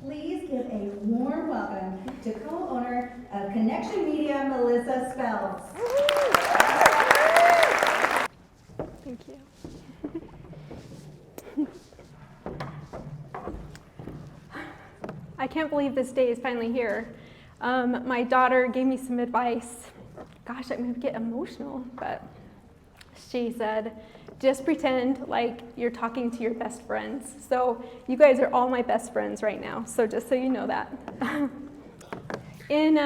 Please give a warm welcome to co-owner of Connection Media, Melissa Spelts. Thank you. I can't believe this day is finally here. My daughter gave me some advice. Gosh, I'm going to get emotional, but she said, just pretend like you're talking to your best friends. So you guys are all my best friends right now, so just so you know that. In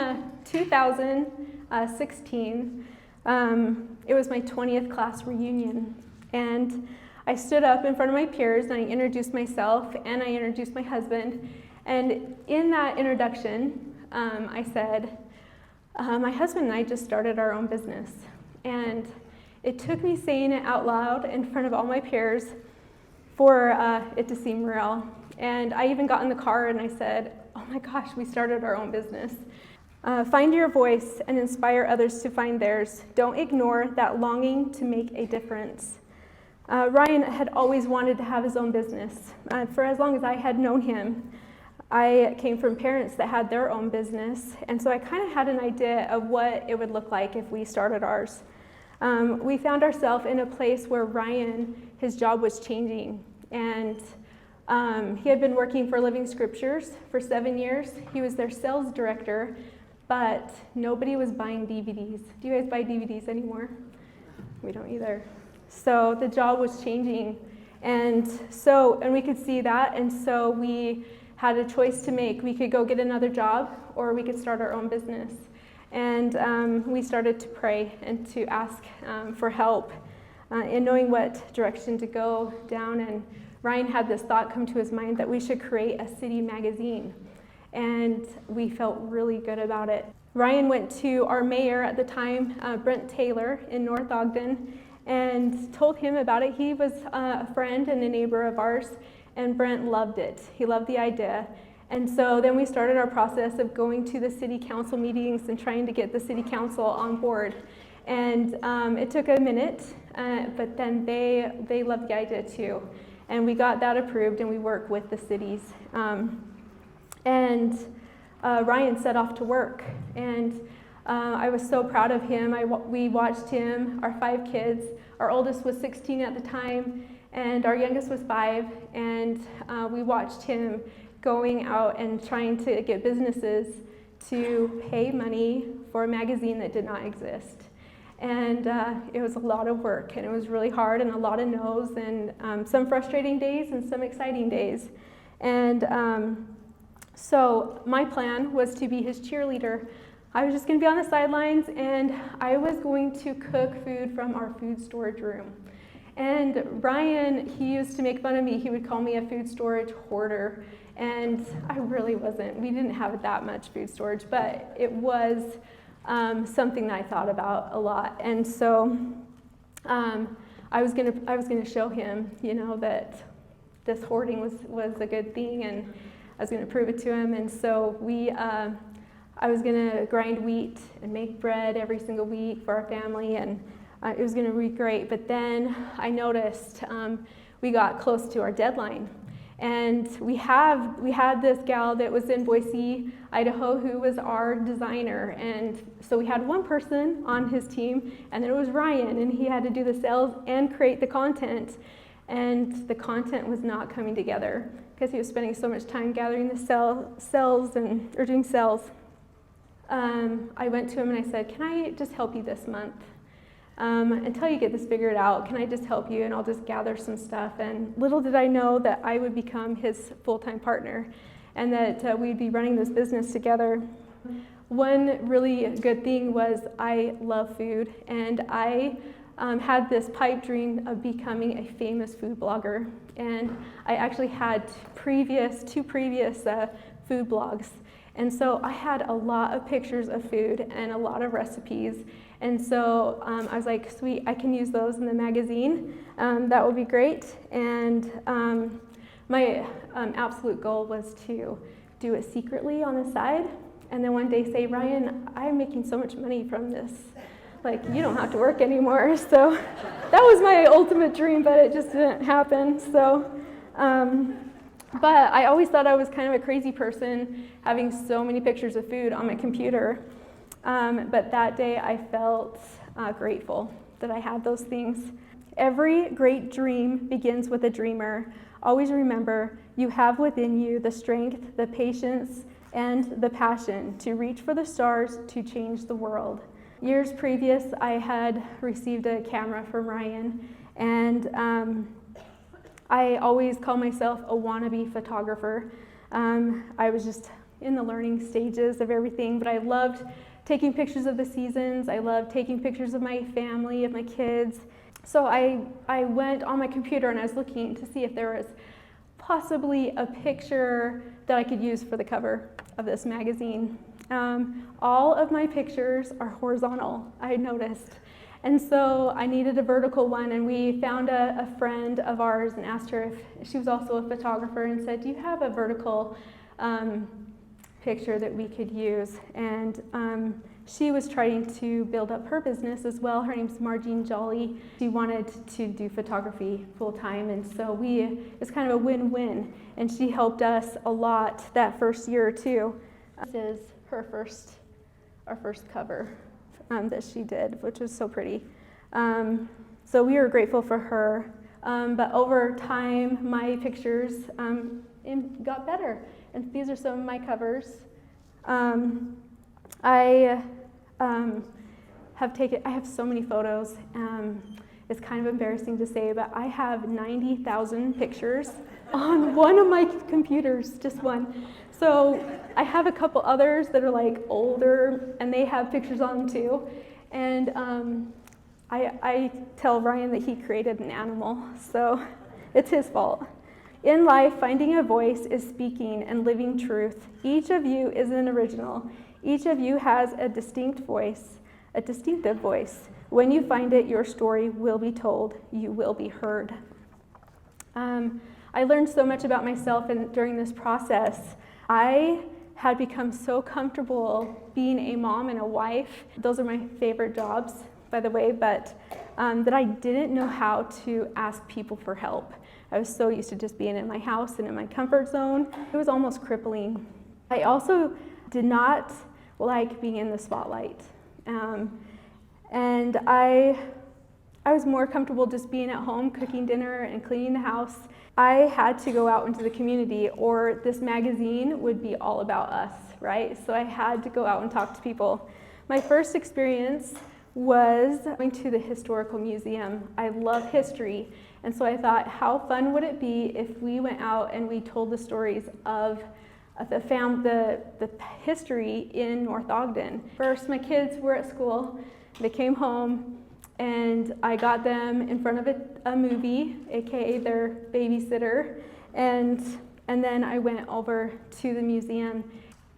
2016, it was my 20th class reunion, and I stood up in front of my peers and I introduced myself and I introduced my husband. And in that introduction, I said, my husband and I just started our own business. And it took me saying it out loud in front of all my peers for it to seem real. And I even got in the car and I said, oh my gosh, we started our own business. Find your voice and inspire others to find theirs. Don't ignore that longing to make a difference. Ryan had always wanted to have his own business. For as long as I had known him, I came from parents that had their own business, and so I kind of had an idea of what it would look like if we started ours. We found ourselves in a place where Ryan, his job was changing, and he had been working for Living Scriptures for 7 years. He was their sales director, but nobody was buying DVDs. Do you guys buy DVDs anymore? We don't either. So the job was changing, and we could see that, and so we had a choice to make. We could go get another job, or we could start our own business. And we started to pray and to ask for help in knowing what direction to go down. And Ryan had this thought come to his mind that we should create a city magazine. And we felt really good about it. Ryan went to our mayor at the time, Brent Taylor, in North Ogden, and told him about it. He was a friend and a neighbor of ours, and Brent loved it. He loved the idea. And so then we started our process of going to the city council meetings and trying to get the city council on board. And it took a minute, but then they loved the idea too. And we got that approved, and we work with the cities. Ryan set off to work, and I was so proud of him. We watched him, our 5 kids. Our oldest was 16 at the time, and our youngest was 5, and we watched him going out and trying to get businesses to pay money for a magazine that did not exist. And it was a lot of work, and it was really hard, and a lot of no's, and some frustrating days and some exciting days. And so my plan was to be his cheerleader. I was just going to be on the sidelines, and I was going to cook food from our food storage room. And Ryan, he used to make fun of me. He would call me a food storage hoarder, and I really wasn't. We didn't have that much food storage, but it was something that I thought about a lot. And so I was gonna show him, that this hoarding was a good thing, and I was gonna prove it to him. And so I was gonna grind wheat and make bread every single week for our family, and it was gonna be great. But then I noticed we got close to our deadline. And we had this gal that was in Boise, Idaho, who was our designer. And so we had one person on his team, and then it was Ryan, and he had to do the sales and create the content. And the content was not coming together because he was spending so much time gathering the cells or doing sales. I went to him and I said, can I just help you this month? Until you get this figured out, can I just help you, and I'll just gather some stuff? And little did I know that I would become his full-time partner, and that we'd be running this business together. One really good thing was I love food, and I had this pipe dream of becoming a famous food blogger. And I actually had two previous food blogs. And so I had a lot of pictures of food and a lot of recipes. And so I was like, sweet, I can use those in the magazine. That would be great. And my absolute goal was to do it secretly on the side. And then one day say, Ryan, I'm making so much money from this. Like, you don't have to work anymore. So that was my ultimate dream, but it just didn't happen. So But I always thought I was kind of a crazy person having so many pictures of food on my computer. But that day I felt grateful that I had those things. Every great dream begins with a dreamer. Always remember, you have within you the strength, the patience, and the passion to reach for the stars to change the world. Years previous, I had received a camera from Ryan, and I always call myself a wannabe photographer. I was just in the learning stages of everything, but I loved taking pictures of the seasons. I loved taking pictures of my family, of my kids. So I went on my computer and I was looking to see if there was possibly a picture that I could use for the cover of this magazine. All of my pictures are horizontal, I noticed. And so I needed a vertical one, and we found a friend of ours and asked her if she was also a photographer, and said, do you have a vertical picture that we could use? And she was trying to build up her business as well. Her name's Margene Jolly. She wanted to do photography full time, and so it's kind of a win-win. And she helped us a lot that first year or two. This is our first cover that she did, which was so pretty. So we were grateful for her. But over time, my pictures got better. And these are some of my covers. I have so many photos. It's kind of embarrassing to say, but I have 90,000 pictures on one of my computers, just one. So I have a couple others that are like older, and they have pictures on them too. And I tell Ryan that he created an animal, so it's his fault. In life, finding a voice is speaking and living truth. Each of you is an original. Each of you has a distinct voice, a distinctive voice. When you find it, your story will be told. You will be heard. I learned so much about myself during this process. I had become so comfortable being a mom and a wife. Those are my favorite jobs, by the way, but that I didn't know how to ask people for help. I was so used to just being in my house and in my comfort zone. It was almost crippling. I also did not like being in the spotlight. And I was more comfortable just being at home, cooking dinner and cleaning the house. I had to go out into the community, or this magazine would be all about us, right? So I had to go out and talk to people. My first experience was going to the historical museum. I love history, and so I thought, how fun would it be if we went out and we told the stories of the history in North Ogden. First, my kids were at school. They came home, and I got them in front of a movie, aka their babysitter, and then I went over to the museum.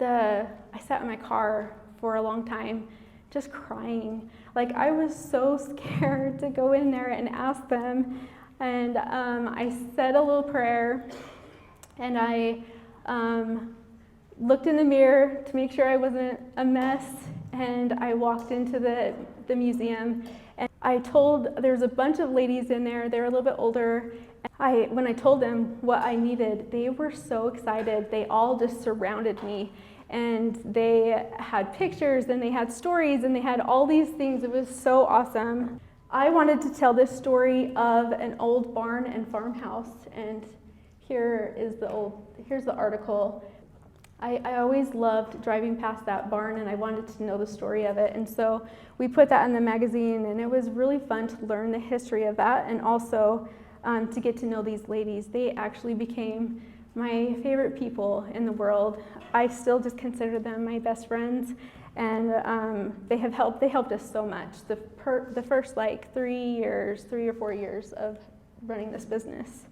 I sat in my car for a long time, just crying. Like, I was so scared to go in there and ask them, and I said a little prayer, and I looked in the mirror to make sure I wasn't a mess, and I walked into the museum. And there was a bunch of ladies in there. They were a little bit older. When I told them what I needed, they were so excited. They all just surrounded me, and they had pictures, and they had stories, and they had all these things. It was so awesome. I wanted to tell this story of an old barn and farmhouse, and here's the article. I always loved driving past that barn, and I wanted to know the story of it. And so we put that in the magazine, and it was really fun to learn the history of that, and also to get to know these ladies. They actually became my favorite people in the world. I still just consider them my best friends, and they helped us so much. The first 3 or 4 years of running this business.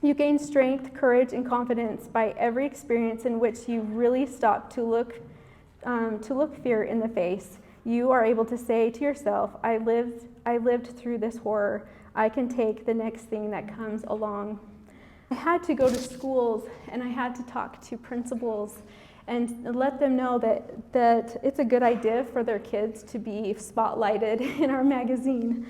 You gain strength, courage, and confidence by every experience in which you really stop to look fear in the face. You are able to say to yourself, I lived through this horror. I can take the next thing that comes along. I had to go to schools, and I had to talk to principals and let them know that it's a good idea for their kids to be spotlighted in our magazine.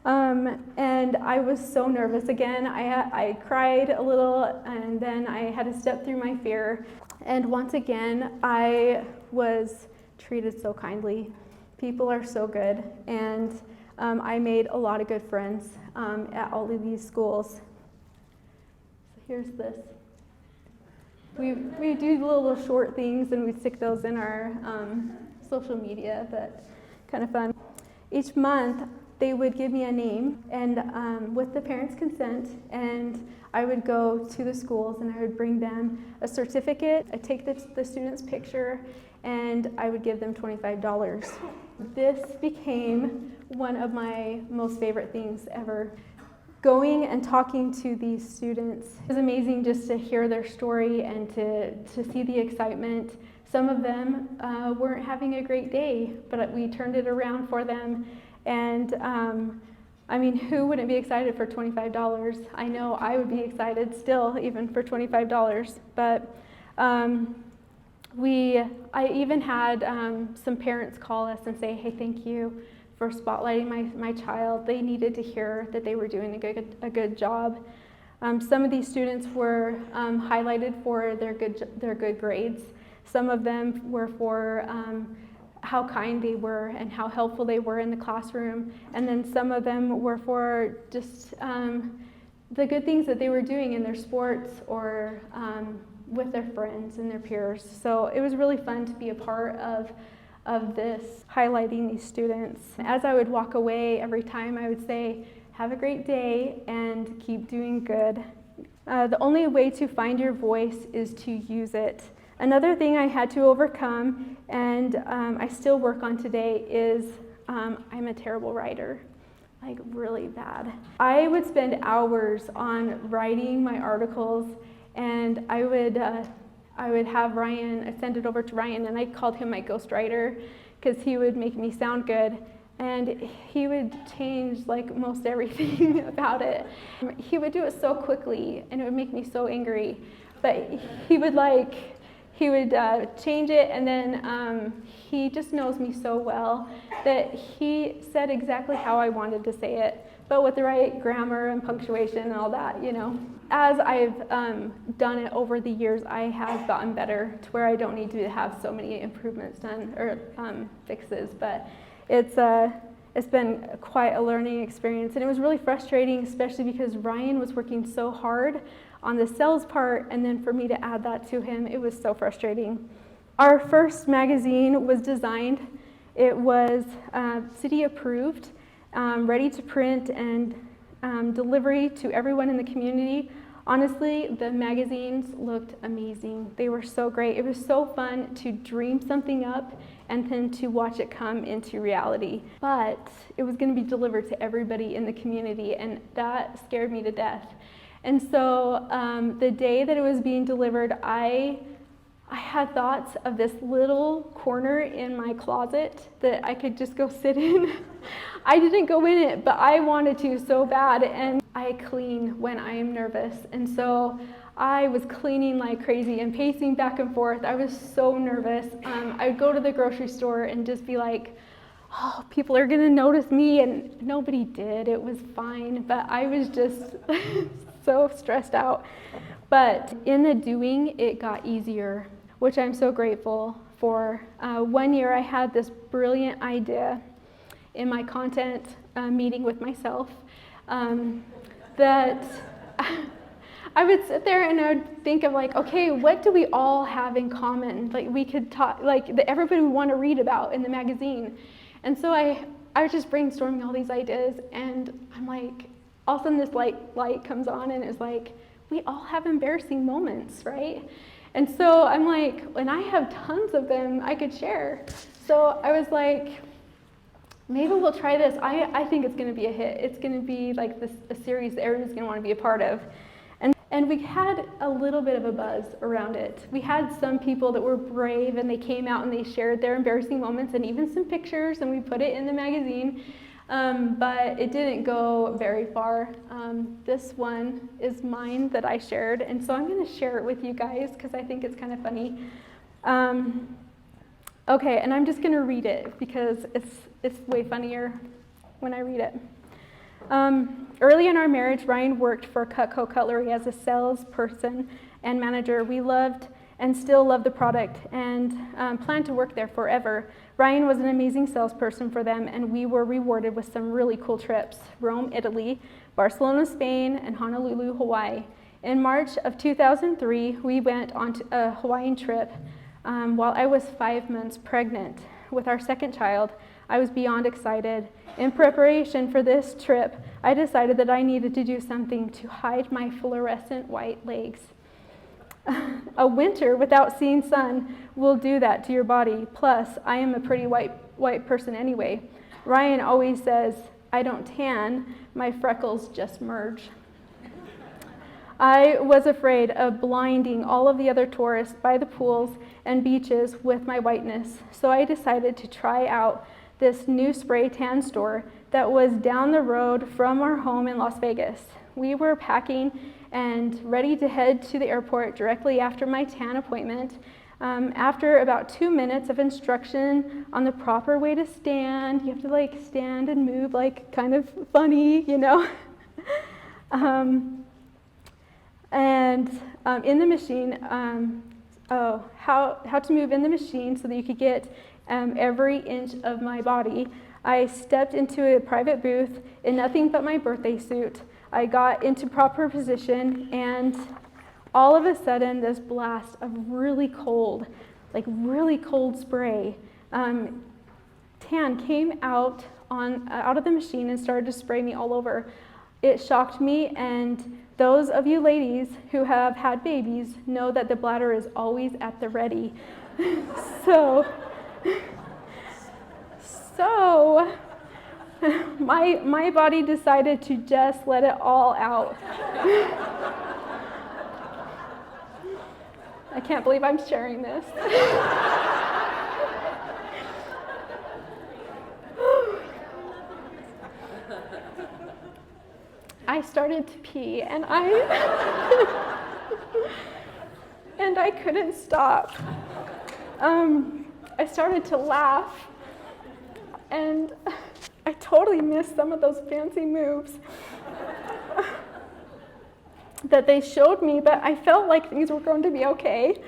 And I was so nervous again. I cried a little, and then I had to step through my fear. And once again, I was treated so kindly. People are so good, and I made a lot of good friends at all of these schools. So here's this. We do little short things, and we stick those in our social media, but kind of fun. Each month, they would give me a name, and with the parents' consent, and I would go to the schools and I would bring them a certificate. I'd take the student's picture, and I would give them $25. This became one of my most favorite things ever. Going and talking to these students, it was amazing just to hear their story and to see the excitement. Some of them weren't having a great day, but we turned it around for them. And I mean, who wouldn't be excited for $25? I know I would be excited still, even for $25. But I even had some parents call us and say, hey, thank you for spotlighting my child. They needed to hear that they were doing a good job. Some of these students were highlighted for their good grades. Some of them were for how kind they were and how helpful they were in the classroom. And then some of them were for just the good things that they were doing in their sports or with their friends and their peers. So it was really fun to be a part of this, highlighting these students. As I would walk away, every time I would say, have a great day and keep doing good. The only way to find your voice is to use it. Another thing I had to overcome, and I still work on today, is I'm a terrible writer, like really bad. I would spend hours on writing my articles, and I would have Ryan, I send it over to Ryan, and I called him my ghostwriter because he would make me sound good, and he would change like most everything about it. He would do it so quickly, and it would make me so angry, but he would change it, and then he just knows me so well that he said exactly how I wanted to say it, but with the right grammar and punctuation and all that, you know. As I've done it over the years, I have gotten better to where I don't need to have so many improvements done or fixes, but it's been quite a learning experience, and it was really frustrating, especially because Ryan was working so hard on the sales part, and then for me to add that to him, it was so frustrating. Our first magazine was designed. It was city approved, ready to print and delivery to everyone in the community. Honestly, the magazines looked amazing. They were so great. It was so fun to dream something up and then to watch it come into reality. But it was going to be delivered to everybody in the community, and that scared me to death. And so the day that it was being delivered, I had thoughts of this little corner in my closet that I could just go sit in. I didn't go in it, but I wanted to so bad, and I clean when I am nervous. And so I was cleaning like crazy and pacing back and forth. I was so nervous. I would go to the grocery store and just be like, oh, people are gonna notice me, and nobody did. It was fine, but I was just so stressed out. But in the doing, it got easier, which I'm so grateful for. One year I had this brilliant idea in my content meeting with myself that I would sit there and I would think of like, okay, what do we all have in common? Like we could talk, like that everybody would want to read about in the magazine. And so I was just brainstorming all these ideas, and I'm like, all of a sudden this light comes on, and it's like, we all have embarrassing moments, right? And so I'm like, and I have tons of them I could share. So I was like, maybe we'll try this. I think it's going to be a hit. It's going to be like a series that everyone's going to want to be a part of. And we had a little bit of a buzz around it. We had some people that were brave, and they came out and they shared their embarrassing moments and even some pictures, and we put it in the magazine. But it didn't go very far. This one is mine that I shared, and so I'm going to share it with you guys because I think it's kind of funny. Okay, and I'm just going to read it because it's way funnier when I read it. Early in our marriage, Ryan worked for Cutco Cutlery as a salesperson and manager. We loved and still love the product and plan to work there forever. Ryan was an amazing salesperson for them, and we were rewarded with some really cool trips: Rome, Italy, Barcelona, Spain, and Honolulu, Hawaii. In March of 2003, we went on a Hawaiian trip while I was 5 months pregnant with our second child. I was beyond excited. In preparation for this trip, I decided that I needed to do something to hide my fluorescent white legs. A winter without seeing sun will do that to your body. Plus, I am a pretty white person anyway. Ryan always says, I don't tan, my freckles just merge. I was afraid of blinding all of the other tourists by the pools and beaches with my whiteness, so I decided to try out this new spray tan store that was down the road from our home in Las Vegas. We were packing and ready to head to the airport directly after my tan appointment. After about 2 minutes of instruction on the proper way to stand, you have to stand and move kind of funny, you know. In the machine, how to move in the machine so that you could get every inch of my body. I stepped into a private booth in nothing but my birthday suit. I got into proper position, and all of a sudden this blast of really cold spray tan came out of the machine and started to spray me all over. It shocked me, and those of you ladies who have had babies know that the bladder is always at the ready. So my body decided to just let it all out. I can't believe I'm sharing this. I started to pee, and I couldn't stop. I started to laugh, and I totally missed some of those fancy moves that they showed me, but I felt like things were going to be okay.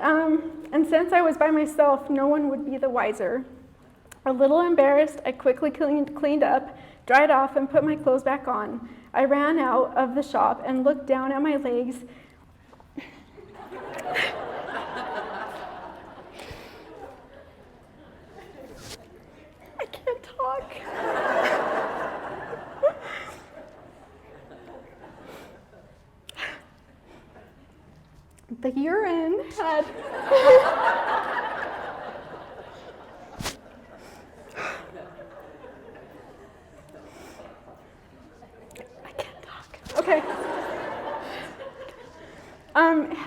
And since I was by myself, no one would be the wiser. A little embarrassed, I quickly cleaned up, dried off, and put my clothes back on. I ran out of the shop and looked down at my legs. I can't talk. The urine had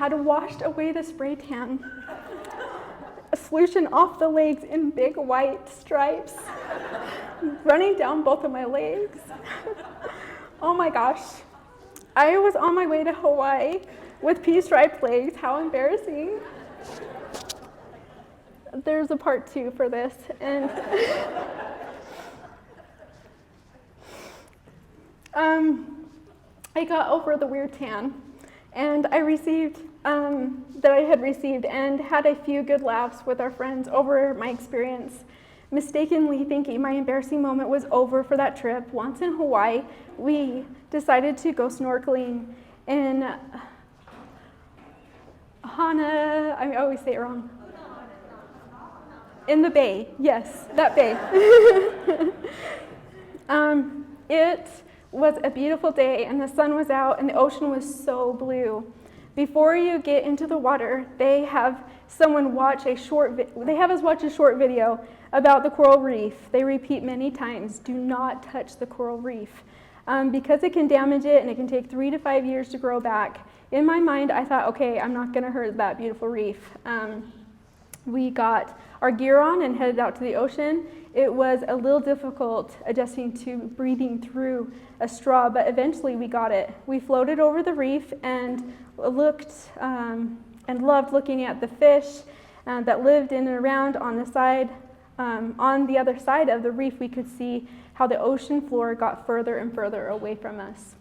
had washed away the spray tan. A solution off the legs in big white stripes, running down both of my legs. Oh my gosh. I was on my way to Hawaii with pea-striped legs. How embarrassing. There's a part 2 for this. And I got over the weird tan, and I had received and had a few good laughs with our friends over my experience, mistakenly thinking my embarrassing moment was over for that trip. Once in Hawaii, we decided to go snorkeling in I always say it wrong. In the bay, yes, that bay. It was a beautiful day, and the sun was out, and the ocean was so blue. Before you get into the water, they have us watch a short video about the coral reef. They repeat many times, do not touch the coral reef, because it can damage it, and it can take 3 to 5 years to grow back. In my mind, I thought, okay, I'm not going to hurt that beautiful reef. We got our gear on and headed out to the ocean. It was a little difficult adjusting to breathing through a straw, but eventually we got it. We floated over the reef and looked and loved looking at the fish that lived in and around on the side on the other side of the reef, we could see how the ocean floor got further and further away from us.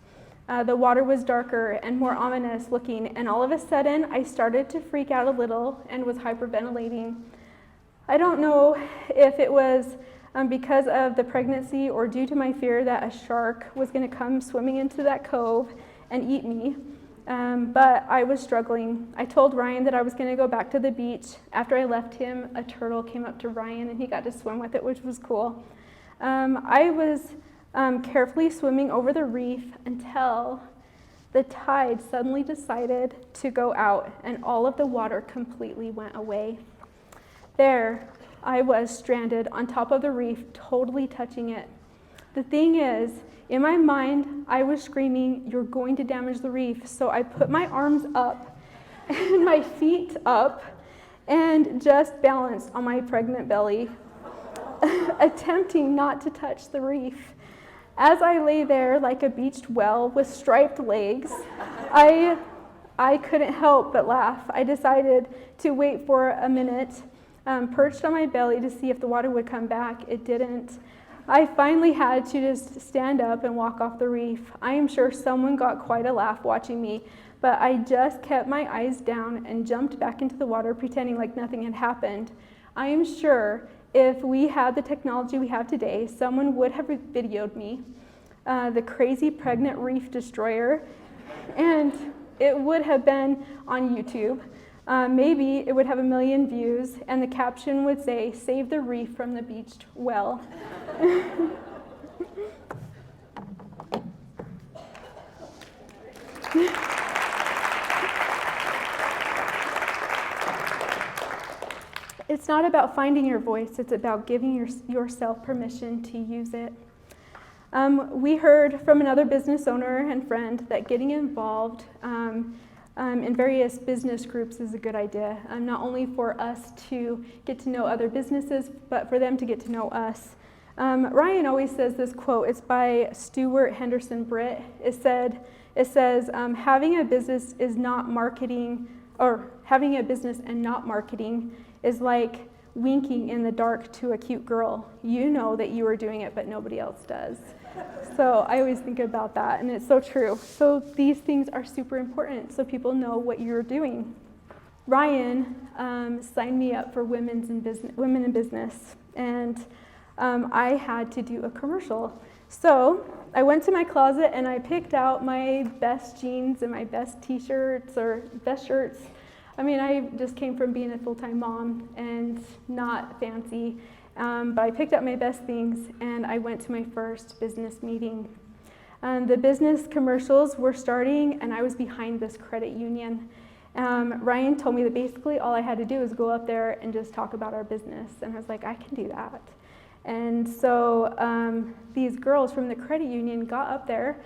The water was darker and more ominous looking, and all of a sudden, I started to freak out a little and was hyperventilating. I don't know if it was because of the pregnancy or due to my fear that a shark was going to come swimming into that cove and eat me, but I was struggling. I told Ryan that I was going to go back to the beach. After I left him, a turtle came up to Ryan and he got to swim with it, which was cool. I was carefully swimming over the reef until the tide suddenly decided to go out and all of the water completely went away. There I was stranded on top of the reef, totally touching it. The thing is, in my mind, I was screaming, "You're going to damage the reef." So I put my arms up and my feet up and just balanced on my pregnant belly, attempting not to touch the reef. As I lay there like a beached whale with striped legs, I couldn't help but laugh. I decided to wait for a minute, perched on my belly to see if the water would come back. It didn't. I finally had to just stand up and walk off the reef. I am sure someone got quite a laugh watching me, but I just kept my eyes down and jumped back into the water, pretending like nothing had happened. I am sure if we had the technology we have today, someone would have videoed me, the crazy pregnant reef destroyer, and it would have been on YouTube. Maybe it would have 1 million views, and the caption would say, "Save the reef from the beached whale." It's not about finding your voice, it's about giving yourself permission to use it. We heard from another business owner and friend that getting involved in various business groups is a good idea, not only for us to get to know other businesses, but for them to get to know us. Ryan always says this quote. It's by Stuart Henderson Britt. It says, having a business is not marketing, or having a business and not marketing is like winking in the dark to a cute girl. You know that you are doing it, but nobody else does. So I always think about that, and it's so true. So these things are super important, so people know what you're doing. Ryan signed me up for women in business, and I had to do a commercial. So I went to my closet and I picked out my best jeans and my best t-shirts or best shirts. I mean, I just came from being a full-time mom and not fancy, but I picked out my best things and I went to my first business meeting. The business commercials were starting and I was behind this credit union. Ryan told me that basically all I had to do was go up there and just talk about our business, and I was like, I can do that. And so these girls from the credit union got up there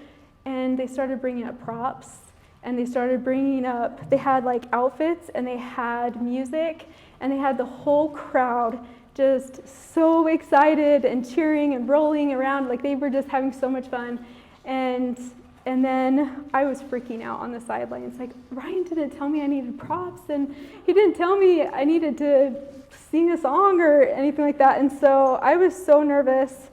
and they started bringing up props. And they started they had like outfits and they had music and they had the whole crowd just so excited and cheering and rolling around, like they were just having so much fun. And then I was freaking out on the sidelines, like Ryan didn't tell me I needed props and he didn't tell me I needed to sing a song or anything like that. And so I was so nervous.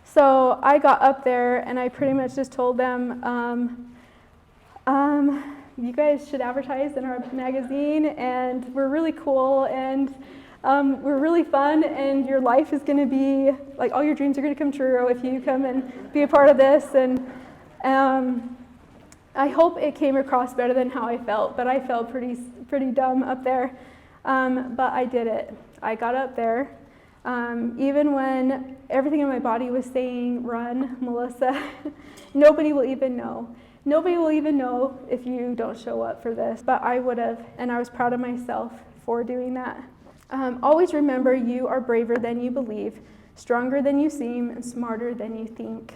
So I got up there and I pretty much just told them, you guys should advertise in our magazine, and we're really cool, and we're really fun, and your life is going to be, like, all your dreams are going to come true if you come and be a part of this. And I hope it came across better than how I felt, but I felt pretty dumb up there. But I did it. I got up there. Even when everything in my body was saying, run, Melissa, nobody will even know. Nobody will even know if you don't show up for this, but I would have, and I was proud of myself for doing that. Always remember you are braver than you believe, stronger than you seem, and smarter than you think.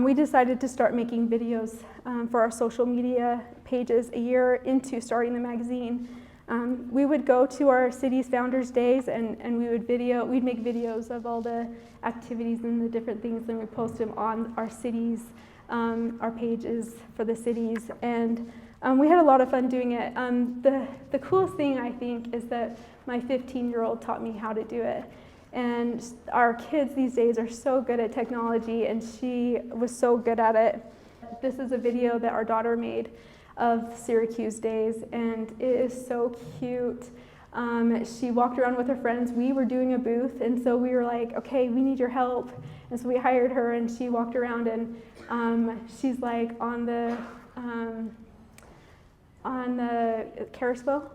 We decided to start making videos for our social media pages a year into starting the magazine. We would go to our city's Founders Days and we'd make videos of all the activities and the different things, and we'd post them on our cities, our pages for the cities, and we had a lot of fun doing it. The coolest thing, I think, is that my 15-year-old taught me how to do it. And our kids these days are so good at technology, and she was so good at it. This is a video that our daughter made of Syracuse days, and it is so cute. She walked around with her friends. We were doing a booth, and so we were like, okay, we need your help. And so we hired her, and she walked around, and she's like on the carousel,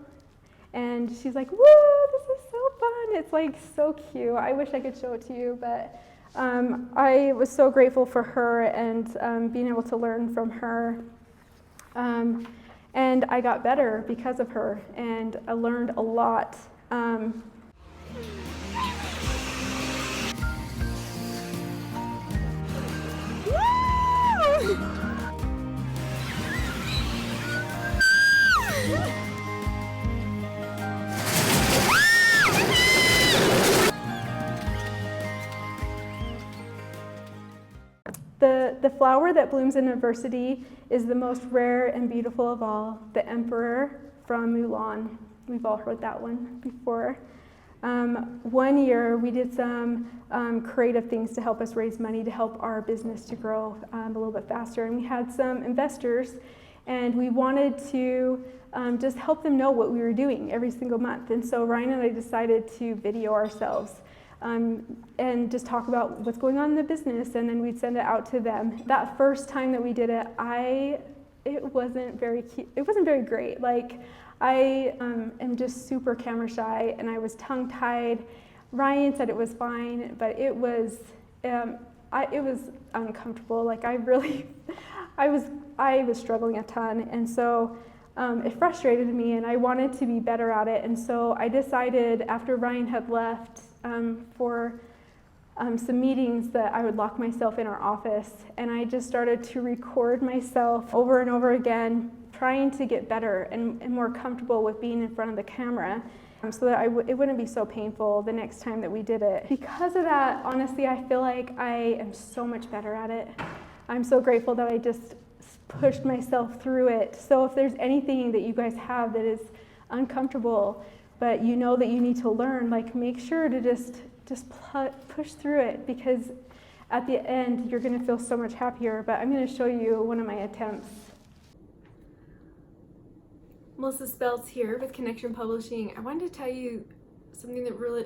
and she's like, woo, this is so fun. It's like so cute. I wish I could show it to you, but I was so grateful for her and being able to learn from her. And I got better because of her, and I learned a lot. The flower that blooms in adversity is the most rare and beautiful of all, the emperor from Mulan. We've all heard that one before. One year we did some creative things to help us raise money to help our business to grow a little bit faster. And we had some investors, and we wanted to just help them know what we were doing every single month. And so Ryan and I decided to video ourselves. And just talk about what's going on in the business, and then we'd send it out to them. That first time that we did it, it wasn't very cute. It wasn't very great. Like, I am just super camera shy, and I was tongue-tied. Ryan said it was fine, but it was uncomfortable. Like, I was struggling a ton, and so it frustrated me, and I wanted to be better at it. And so I decided after Ryan had left for some meetings that I would lock myself in our office, and I just started to record myself over and over again, trying to get better and more comfortable with being in front of the camera, so that it wouldn't be so painful the next time that we did it. Because of that, honestly, I feel like I am so much better at it. I'm so grateful that I just pushed myself through it. So if there's anything that you guys have that is uncomfortable, but you know that you need to learn, like, make sure to just push through it, because at the end you're going to feel so much happier. But I'm going to show you one of my attempts. Melissa Spelts here with Connection Publishing. I wanted to tell you something that really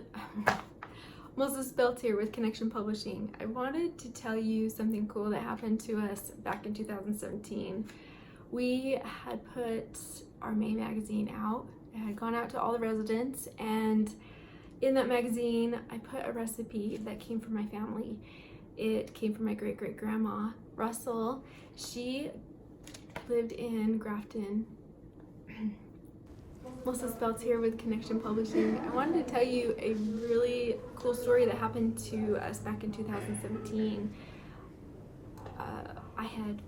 Melissa Spelts here with Connection Publishing. I wanted to tell you something cool that happened to us back in 2017. We had put our May magazine out. It had gone out to all the residents, and in that magazine I put a recipe that came from my family. It came from my great-great-grandma, Russell. She lived in Grafton. Melissa Spelts here with Connection Publishing. I wanted to tell you a really cool story that happened to us back in 2017. I had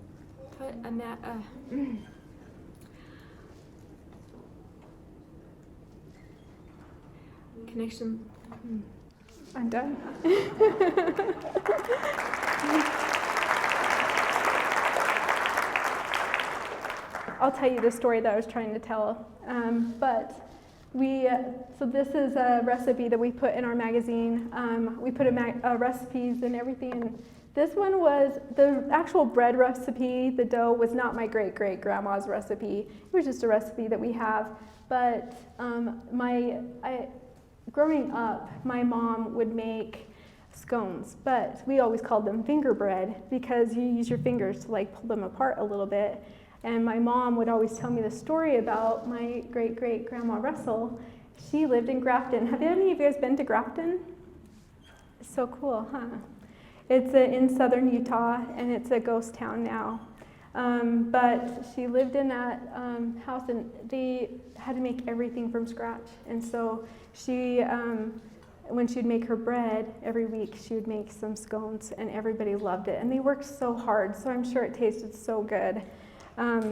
put a Connection. I'm done. I'll tell you the story that I was trying to tell. So this is a recipe that we put in our magazine. We put recipes and everything. And this one was the actual bread recipe. The dough was not my great-great-grandma's recipe. It was just a recipe that we have. But growing up, my mom would make scones, but we always called them finger bread because you use your fingers to like pull them apart a little bit. And my mom would always tell me the story about my great-great-grandma Russell. She lived in Grafton. Have any of you guys been to Grafton? It's so cool, huh? It's in southern Utah, and it's a ghost town now. But she lived in that house, and they had to make everything from scratch. And so she, when she'd make her bread every week, she would make some scones, and everybody loved it. And they worked so hard, so I'm sure it tasted so good.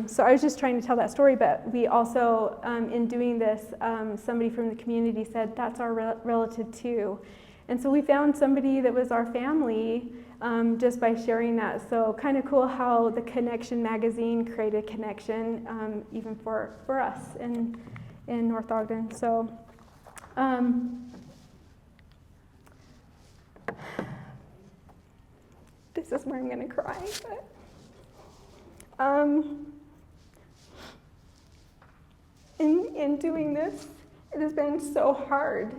So I was just trying to tell that story, but we also, in doing this, somebody from the community said, that's our relative too. And so we found somebody that was our family just by sharing that. So kind of cool how the Connection magazine created connection even for us in North Ogden. So This is where I'm going to cry. But, in doing this, it has been so hard.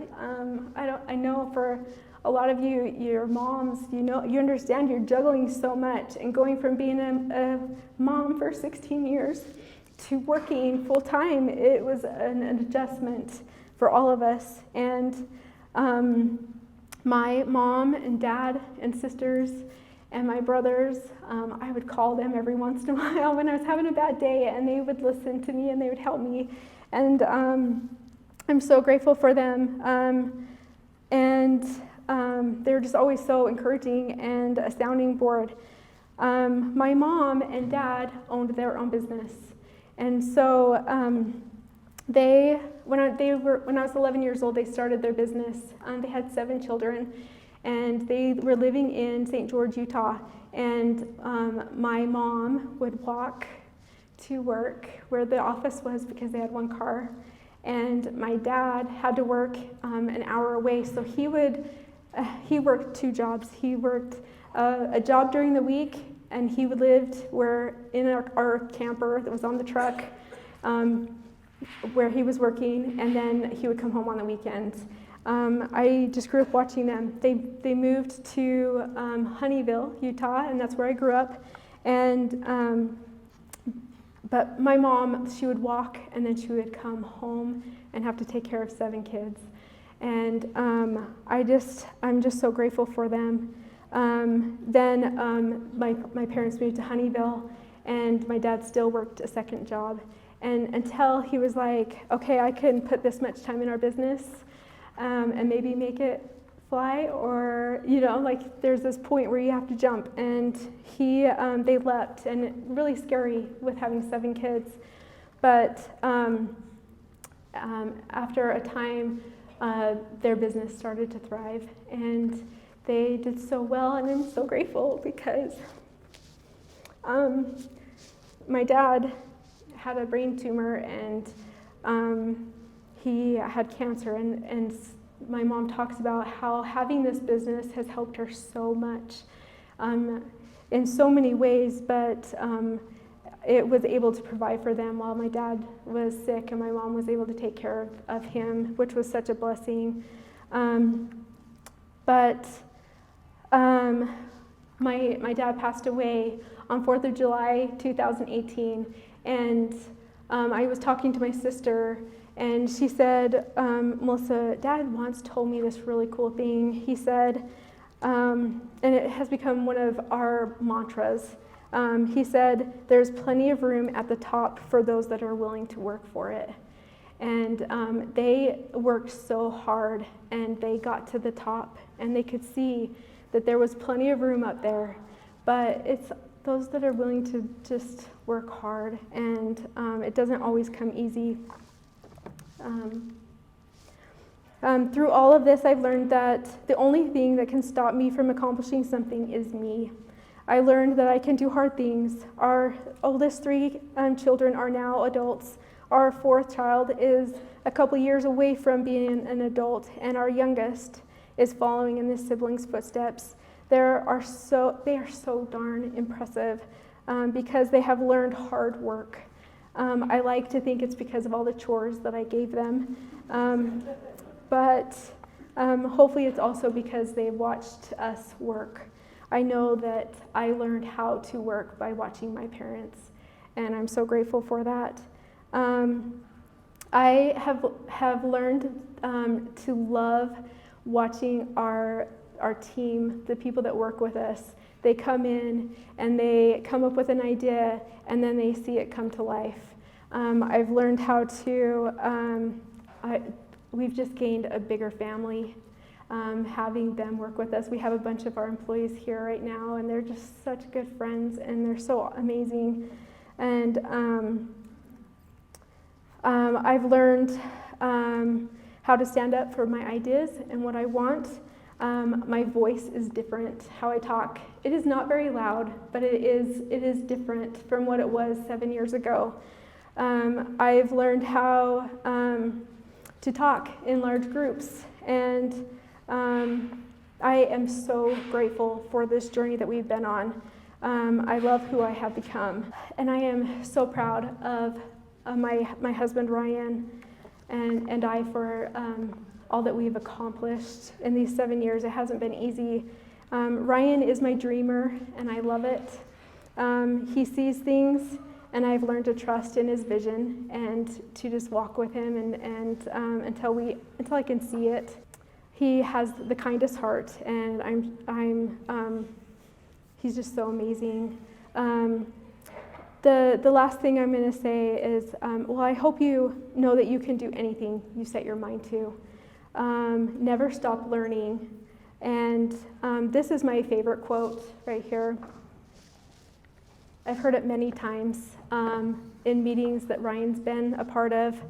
I know for a lot of you, your moms, you understand you're juggling so much, and going from being a mom for 16 years to working full time, it was an adjustment for all of us. And my mom and dad and sisters and my brothers, I would call them every once in a while when I was having a bad day, and they would listen to me and they would help me. And I'm so grateful for them. They're just always so encouraging and a sounding board. My mom and dad owned their own business. And so when I was 11 years old, they started their business. They had 7 children, and they were living in St. George, Utah. And my mom would walk to work where the office was because they had 1 car. And my dad had to work an hour away, so he worked 2 jobs. He worked a job during the week, and he lived in our camper that was on the truck where he was working, and then he would come home on the weekends. I just grew up watching them. They moved to Honeyville, Utah, and that's where I grew up. But my mom, she would walk, and then she would come home and have to take care of 7 kids. And I'm just so grateful for them. Then my parents moved to Honeyville, and my dad still worked a second job. And until he was like, okay, I can put this much time in our business and maybe make it fly, or there's this point where you have to jump. And they leapt, and really scary with having 7 kids. But after a time, their business started to thrive, and they did so well. And I'm so grateful because my dad had a brain tumor, and he had cancer, and my mom talks about how having this business has helped her so much in so many ways, but it was able to provide for them while my dad was sick, and my mom was able to take care of him, which was such a blessing. But my dad passed away on 4th of July, 2018, and I was talking to my sister, and she said, Melissa, Dad once told me this really cool thing. He said, and it has become one of our mantras. He said, there's plenty of room at the top for those that are willing to work for it. And they worked so hard, and they got to the top, and they could see that there was plenty of room up there. But it's those that are willing to just work hard, and it doesn't always come easy. Through all of this, I've learned that the only thing that can stop me from accomplishing something is me. I learned that I can do hard things. Our oldest 3 children are now adults. Our 4th child is a couple years away from being an adult, and our youngest is following in his siblings' footsteps. They are so darn impressive because they have learned hard work. I like to think it's because of all the chores that I gave them, but hopefully it's also because they watched us work. I know that I learned how to work by watching my parents, and I'm so grateful for that. I have learned to love watching our team, the people that work with us. They come in and they come up with an idea, and then they see it come to life. I've learned how to, we've just gained a bigger family having them work with us. We have a bunch of our employees here right now, and they're just such good friends, and they're so amazing. And I've learned how to stand up for my ideas and what I want. My voice is different, how I talk. It is not very loud, but it is different from what it was 7 years ago. I've learned how to talk in large groups. And I am so grateful for this journey that we've been on. I love who I have become. And I am so proud of my husband, Ryan, and I for all that we've accomplished in these 7 years. It hasn't been easy. Ryan is my dreamer, and I love it. He sees things, and I've learned to trust in his vision and to just walk with him and until I can see it. He has the kindest heart, and he's just so amazing. The last thing I'm going to say is, I hope you know that you can do anything you set your mind to. Never stop learning. And this is my favorite quote right here. I've heard it many times in meetings that Ryan's been a part of.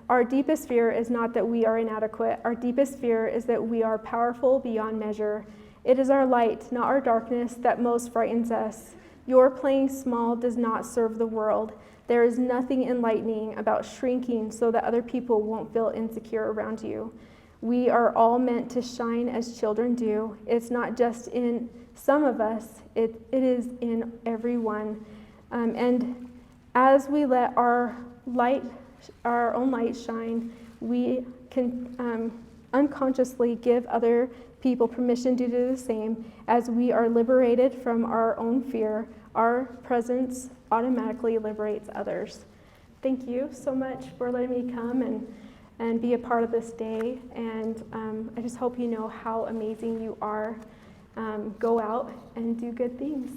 Our deepest fear is not that we are inadequate. Our deepest fear is that we are powerful beyond measure. It is our light, not our darkness, that most frightens us. Your playing small does not serve the world. There is nothing enlightening about shrinking so that other people won't feel insecure around you. We are all meant to shine as children do. It's not just in some of us, it is in everyone. And as we let our own light shine, we can unconsciously give other people permission to do the same. As we are liberated from our own fear, our presence automatically liberates others. Thank you so much for letting me come and be a part of this day. And I just hope you know how amazing you are. Go out and do good things.